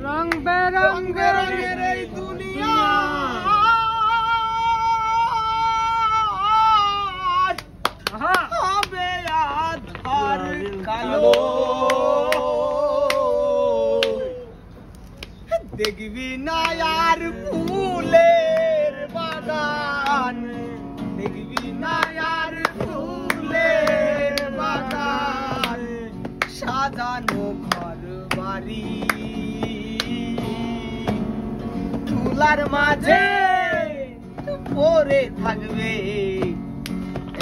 রং বেরঙের এই দুনিয়া হবে আধার কালো দেখবি না আর ফুলের বাগান দেখবি না আর ফুলের বাগান সাজানো ঘর বাড়ি তুলার মাঝে পড়ে থাকবে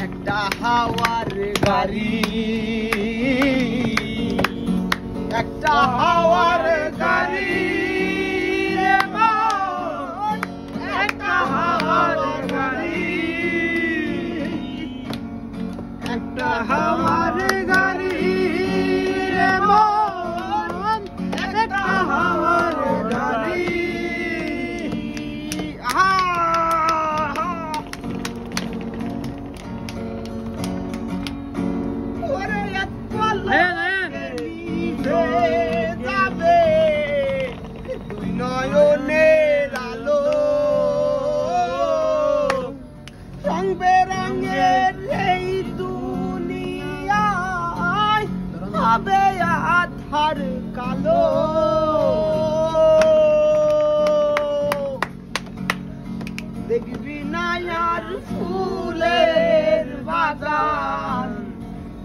একটা হাওয়ার গাড়ি একটা হাওয়ার গাড়ি একটা হাওয়ার গাড়ি একটা হাওয়ার গাড়ি রে মন একটা হাওয়ার গাড়ি ওরে এত যাবে দুই নয়নের আলো রং বেরঙের এই দুনিয়ায় হবে আধার কালো দেখবি না আর ফুলের বাগান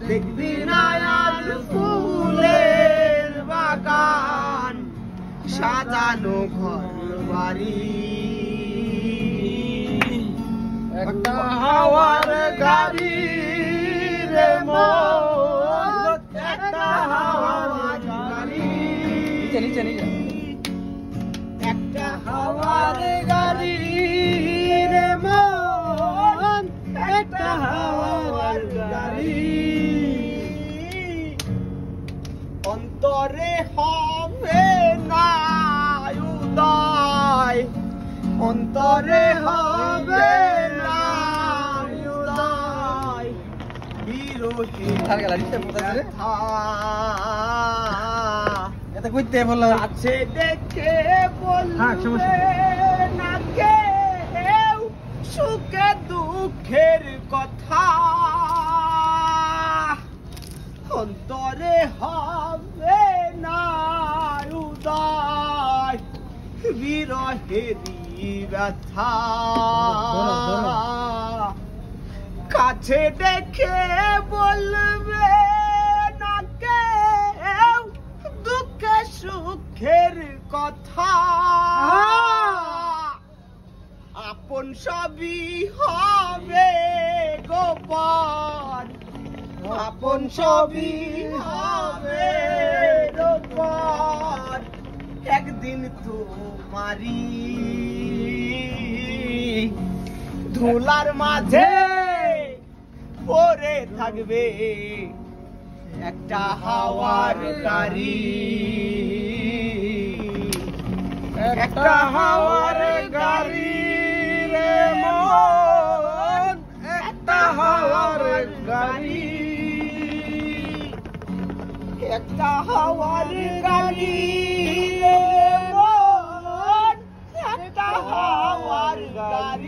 দেখবি না আর ফুলের বাগান সাজানো ঘর বাড়ি একটা হাওয়ার গাড়ি রে মন একটা হাওয়ার গাড়ি একটা হাওয়ার গাড়ি রে মন একটা হাওয়ার গাড়ি অন্তরে হবে না উদয় অন্তরে হবে না উদয় বিরোহী আছে দেখে বলবে না কেউ সুখে দুঃখের কথা অন্তরে হবে না উদয় বিরহেরই ব্যথা কাছে দেখে বলবে না কেউ দুঃখে সুখের কথা আপন সবই হবে গোপন আপন সবই হবে গোপন একদিন তোমারি ধুলার মাঝে পড়ে থাকবে একটা হাওয়ার গাড়ি একটা হাওয়ার গাড়ি রে মন একটা হাওয়ার গাড়ি একটা হাওয়ার গাড়ি রে মন একটা হাওয়ার গাড়ি